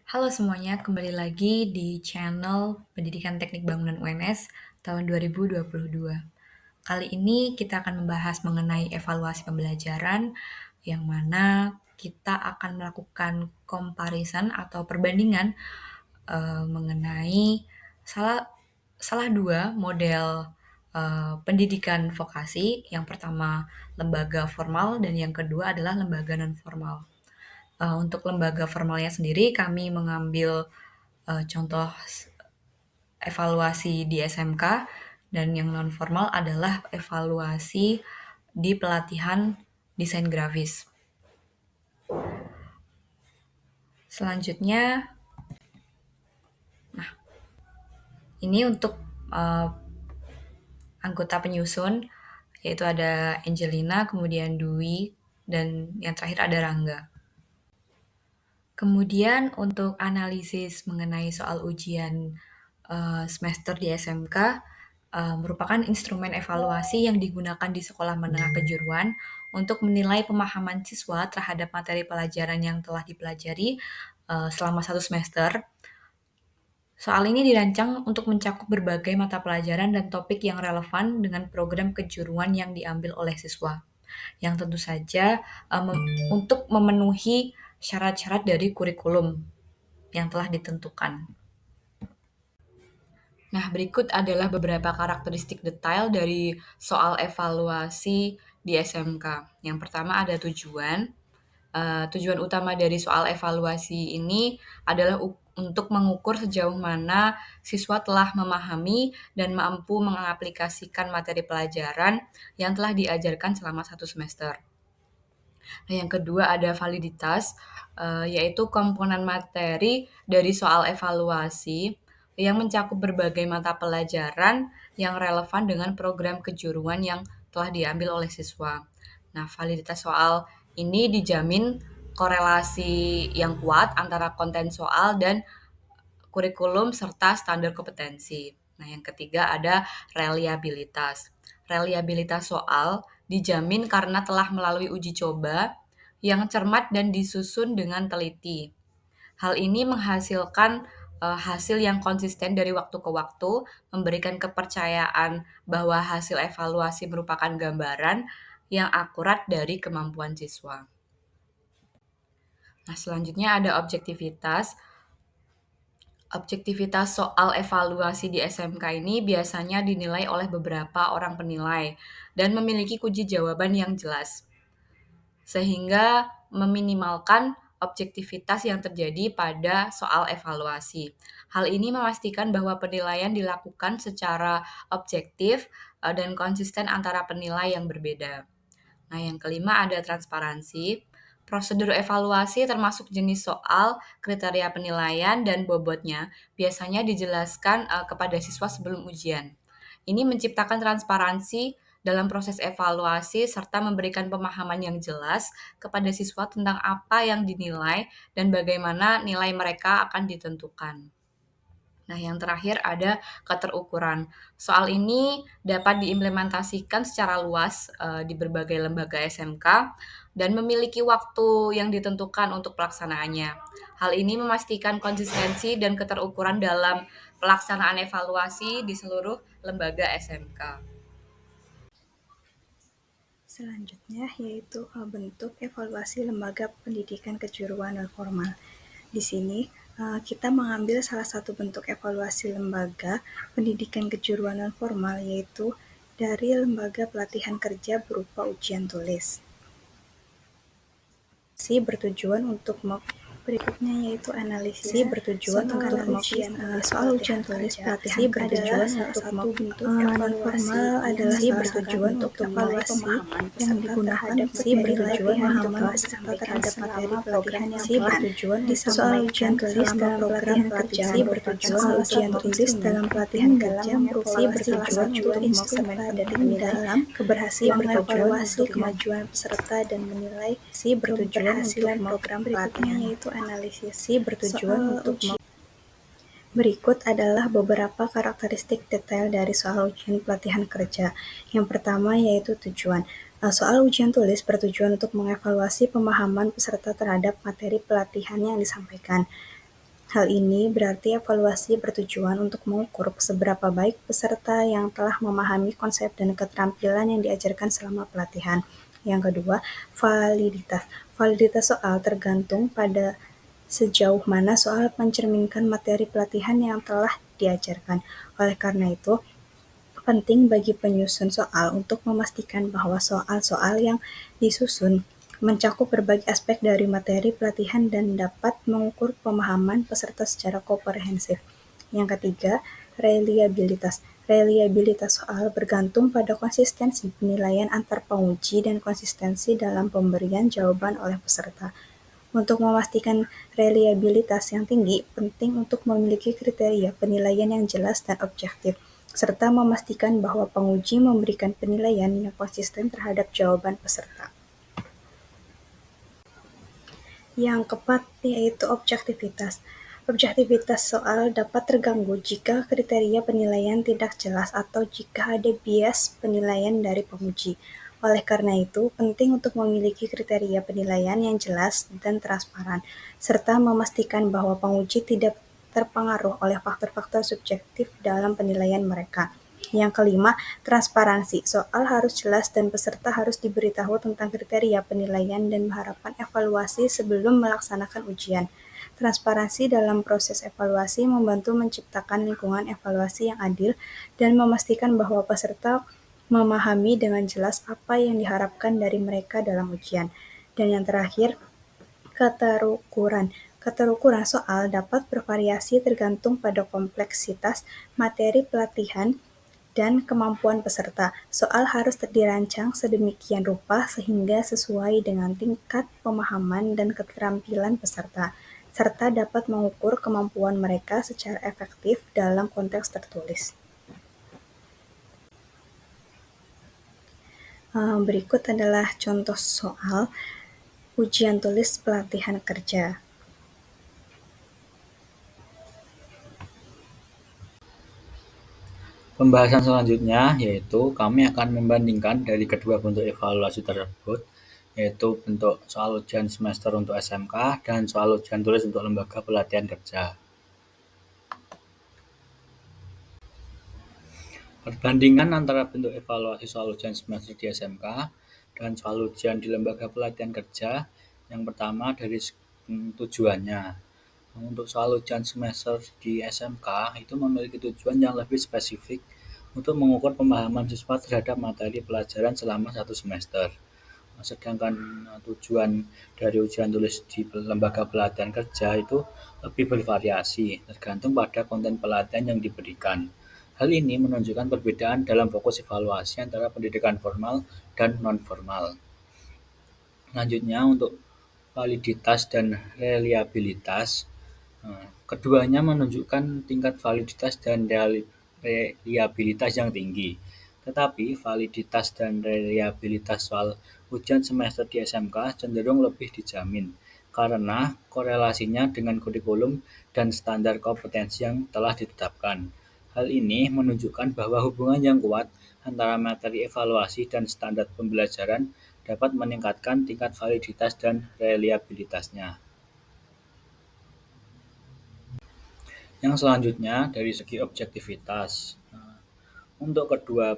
Halo semuanya, kembali lagi di channel Pendidikan Teknik Bangunan UNS tahun 2022. Kali ini kita akan membahas mengenai evaluasi pembelajaran, yang mana kita akan melakukan comparison atau perbandingan mengenai salah salah dua model pendidikan vokasi. Yang pertama lembaga formal dan yang kedua adalah lembaga non formal. Untuk lembaga formalnya sendiri kami mengambil contoh evaluasi di SMK, dan yang non formal adalah evaluasi di pelatihan desain grafis. Selanjutnya, ini untuk uh, anggota penyusun, yaitu ada Angelina, kemudian Dwi, dan yang terakhir ada Rangga. Kemudian untuk analisis mengenai soal ujian semester di SMK, merupakan instrumen evaluasi yang digunakan di sekolah menengah kejuruan untuk menilai pemahaman siswa terhadap materi pelajaran yang telah dipelajari selama satu semester. Soal ini dirancang untuk mencakup berbagai mata pelajaran dan topik yang relevan dengan program kejuruan yang diambil oleh siswa, yang tentu saja untuk memenuhi syarat-syarat dari kurikulum yang telah ditentukan. Nah, berikut adalah beberapa karakteristik detail dari soal evaluasi di SMK. Yang pertama ada tujuan. Tujuan utama dari soal evaluasi ini adalah untuk mengukur sejauh mana siswa telah memahami dan mampu mengaplikasikan materi pelajaran yang telah diajarkan selama satu semester. Nah, yang kedua ada validitas, yaitu komponen materi dari soal evaluasi yang mencakup berbagai mata pelajaran yang relevan dengan program kejuruan yang telah diambil oleh siswa. Nah, validitas soal ini dijamin korelasi yang kuat antara konten soal dan kurikulum serta standar kompetensi. Nah, yang ketiga ada reliabilitas. Reliabilitas soal dijamin karena telah melalui uji coba yang cermat dan disusun dengan teliti. Hal ini menghasilkan hasil yang konsisten dari waktu ke waktu, memberikan kepercayaan bahwa hasil evaluasi merupakan gambaran yang akurat dari kemampuan siswa. Nah, selanjutnya ada objektivitas. Objektivitas soal evaluasi di SMK ini biasanya dinilai oleh beberapa orang penilai dan memiliki kunci jawaban yang jelas, sehingga meminimalkan objektivitas yang terjadi pada soal evaluasi. Hal ini memastikan bahwa penilaian dilakukan secara objektif dan konsisten antara penilai yang berbeda. Nah, yang kelima ada transparansi. Prosedur evaluasi termasuk jenis soal, kriteria penilaian, dan bobotnya biasanya dijelaskan kepada siswa sebelum ujian. Ini menciptakan transparansi dalam proses evaluasi serta memberikan pemahaman yang jelas kepada siswa tentang apa yang dinilai dan bagaimana nilai mereka akan ditentukan. Nah, yang terakhir ada keterukuran. Soal ini dapat diimplementasikan secara luas di berbagai lembaga SMK dan memiliki waktu yang ditentukan untuk pelaksanaannya. Hal ini memastikan konsistensi dan keterukuran dalam pelaksanaan evaluasi di seluruh lembaga SMK. Selanjutnya yaitu bentuk evaluasi lembaga pendidikan kejuruan non formal. Di sini kita mengambil salah satu bentuk evaluasi lembaga pendidikan kejuruan non formal, yaitu dari lembaga pelatihan kerja berupa ujian tulis. Bertujuan untuk berikutnya yaitu analisis bertujuan untuk ujian soal ujian tulis pelatihan bertujuan untuk non formal adalah bertujuan untuk evaluasi yang digunakan untuk menilai pemahaman peserta terhadap materi pelatihan yang bertujuan soal ujian tulis dalam program kerja bertujuan ujian tulis dalam pelatihan kerja bertujuan untuk peserta dan dalam keberhasilan mengevaluasi kemajuan peserta dan menilai bertujuan keberhasilan program pelatihan, yaitu analisis bertujuan untuk berikut adalah beberapa karakteristik detail dari soal ujian pelatihan kerja. Yang pertama yaitu tujuan. Soal ujian tulis bertujuan untuk mengevaluasi pemahaman peserta terhadap materi pelatihan yang disampaikan. Hal ini berarti evaluasi bertujuan untuk mengukur seberapa baik peserta yang telah memahami konsep dan keterampilan yang diajarkan selama pelatihan. Yang kedua, validitas. Validitas soal tergantung pada sejauh mana soal mencerminkan materi pelatihan yang telah diajarkan. Oleh karena itu, penting bagi penyusun soal untuk memastikan bahwa soal-soal yang disusun mencakup berbagai aspek dari materi pelatihan dan dapat mengukur pemahaman peserta secara komprehensif. Yang ketiga, reliabilitas. Reliabilitas soal bergantung pada konsistensi penilaian antar penguji dan konsistensi dalam pemberian jawaban oleh peserta. Untuk memastikan reliabilitas yang tinggi, penting untuk memiliki kriteria penilaian yang jelas dan objektif, serta memastikan bahwa penguji memberikan penilaian yang konsisten terhadap jawaban peserta. Yang keempat yaitu objektivitas. Objektivitas soal dapat terganggu jika kriteria penilaian tidak jelas atau jika ada bias penilaian dari penguji. Oleh karena itu, penting untuk memiliki kriteria penilaian yang jelas dan transparan, serta memastikan bahwa penguji tidak terpengaruh oleh faktor-faktor subjektif dalam penilaian mereka. Yang kelima, transparansi. Soal harus jelas dan peserta harus diberitahu tentang kriteria penilaian dan harapan evaluasi sebelum melaksanakan ujian. Transparansi dalam proses evaluasi membantu menciptakan lingkungan evaluasi yang adil dan memastikan bahwa peserta memahami dengan jelas apa yang diharapkan dari mereka dalam ujian. Dan yang terakhir, keterukuran. Keterukuran soal dapat bervariasi tergantung pada kompleksitas materi pelatihan dan kemampuan peserta. Soal harus dirancang sedemikian rupa sehingga sesuai dengan tingkat pemahaman dan keterampilan peserta, serta dapat mengukur kemampuan mereka secara efektif dalam konteks tertulis. Berikut adalah contoh soal ujian tulis pelatihan kerja. Pembahasan selanjutnya yaitu kami akan membandingkan dari kedua bentuk evaluasi tersebut, yaitu bentuk soal ujian semester untuk SMK dan soal ujian tulis untuk lembaga pelatihan kerja. Perbandingan antara bentuk evaluasi soal ujian semester di SMK dan soal ujian di lembaga pelatihan kerja. Yang pertama dari tujuannya. Untuk soal ujian semester di SMK itu memiliki tujuan yang lebih spesifik untuk mengukur pemahaman siswa terhadap materi pelajaran selama satu semester. Sedangkan tujuan dari ujian tulis di lembaga pelatihan kerja itu lebih bervariasi, tergantung pada konten pelatihan yang diberikan. Hal ini menunjukkan perbedaan dalam fokus evaluasi antara pendidikan formal dan non-formal. Selanjutnya untuk validitas dan reliabilitas, keduanya menunjukkan tingkat validitas dan reliabilitas yang tinggi. Tetapi validitas dan reliabilitas soal ujian semester di SMK cenderung lebih dijamin karena korelasinya dengan kurikulum dan standar kompetensi yang telah ditetapkan. Hal ini menunjukkan bahwa hubungan yang kuat antara materi evaluasi dan standar pembelajaran dapat meningkatkan tingkat validitas dan reliabilitasnya. Yang selanjutnya dari segi objektivitas. Untuk kedua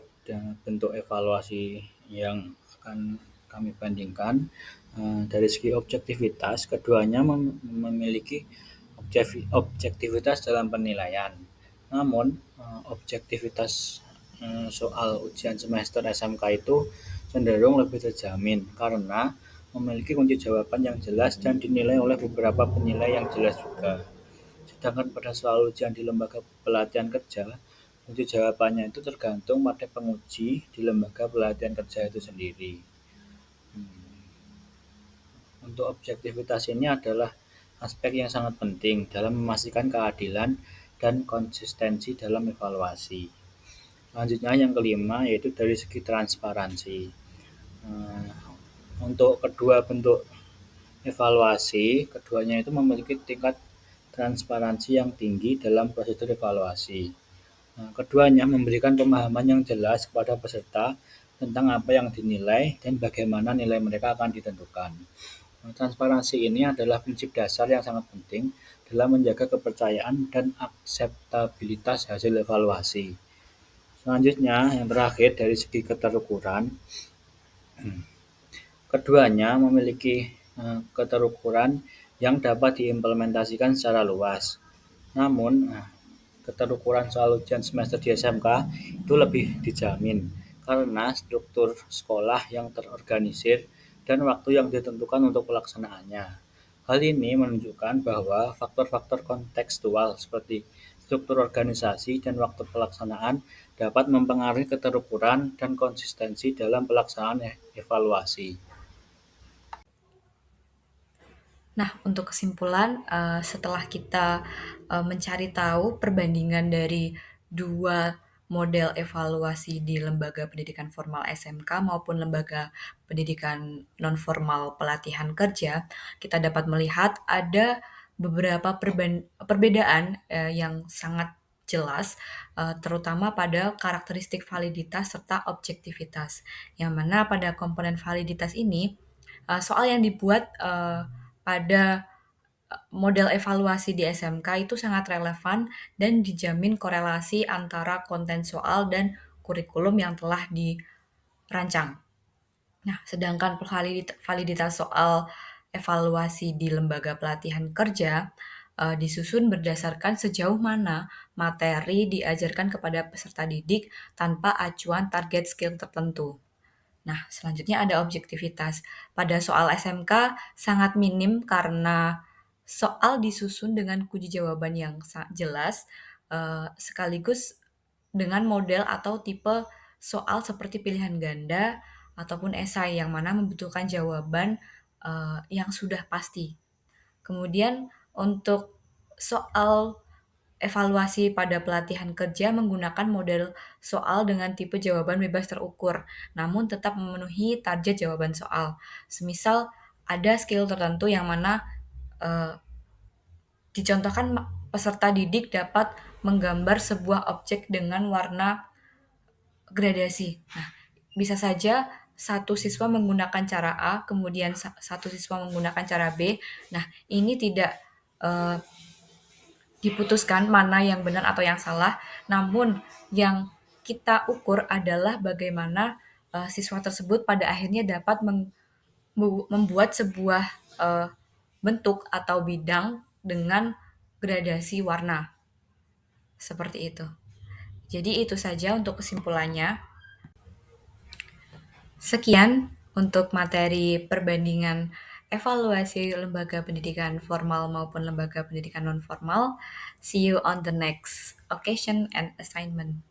bentuk evaluasi yang akan kami bandingkan, dari segi objektivitas, keduanya memiliki objektivitas dalam penilaian. Namun, objektivitas soal ujian semester SMK itu cenderung lebih terjamin karena memiliki kunci jawaban yang jelas dan dinilai oleh beberapa penilai yang jelas juga. Sedangkan pada soal ujian di lembaga pelatihan kerja, kunci jawabannya itu tergantung pada penguji di lembaga pelatihan kerja itu sendiri. Untuk objektivitas ini adalah aspek yang sangat penting dalam memastikan keadilan dan konsistensi dalam evaluasi. Selanjutnya yang kelima yaitu dari segi transparansi. Untuk kedua bentuk evaluasi, keduanya itu memiliki tingkat transparansi yang tinggi dalam prosedur evaluasi. Keduanya memberikan pemahaman yang jelas kepada peserta tentang apa yang dinilai dan bagaimana nilai mereka akan ditentukan. Transparansi ini adalah prinsip dasar yang sangat penting dalam menjaga kepercayaan dan akseptabilitas hasil evaluasi. Selanjutnya, yang terakhir dari segi keterukuran, keduanya memiliki keterukuran yang dapat diimplementasikan secara luas. Namun, keterukuran soal ujian semester di SMK itu lebih dijamin karena struktur sekolah yang terorganisir dan waktu yang ditentukan untuk pelaksanaannya. Hal ini menunjukkan bahwa faktor-faktor kontekstual seperti struktur organisasi dan waktu pelaksanaan dapat mempengaruhi keterukuran dan konsistensi dalam pelaksanaan evaluasi. Nah, untuk kesimpulan, setelah kita, mencari tahu perbandingan dari 2 model evaluasi di lembaga pendidikan formal SMK maupun lembaga pendidikan non-formal pelatihan kerja, kita dapat melihat ada beberapa perbedaan, yang sangat jelas, terutama pada karakteristik validitas serta objektivitas. Yang mana pada komponen validitas ini, soal yang dibuat, pada model evaluasi di SMK itu sangat relevan dan dijamin korelasi antara konten soal dan kurikulum yang telah dirancang. Nah, sedangkan validitas soal evaluasi di lembaga pelatihan kerja disusun berdasarkan sejauh mana materi diajarkan kepada peserta didik tanpa acuan target skill tertentu. Nah, selanjutnya ada objektivitas. Pada soal SMK sangat minim karena soal disusun dengan kunci jawaban yang jelas, sekaligus dengan model atau tipe soal seperti pilihan ganda ataupun esai yang mana membutuhkan jawaban, yang sudah pasti. Kemudian untuk soal evaluasi pada pelatihan kerja menggunakan model soal dengan tipe jawaban bebas terukur, namun tetap memenuhi target jawaban soal. Semisal ada skill tertentu yang mana eee, dicontohkan peserta didik dapat menggambar sebuah objek dengan warna gradasi. Nah, bisa saja satu siswa menggunakan cara A, kemudian satu siswa menggunakan cara B. Nah, ini tidak, eee diputuskan mana yang benar atau yang salah, namun yang kita ukur adalah bagaimana, siswa tersebut pada akhirnya dapat membuat sebuah, bentuk atau bidang dengan gradasi warna, seperti itu. Jadi itu saja untuk kesimpulannya. Sekian untuk materi perbandingan evaluasi lembaga pendidikan formal maupun lembaga pendidikan non-formal. See you on the next occasion and assignment.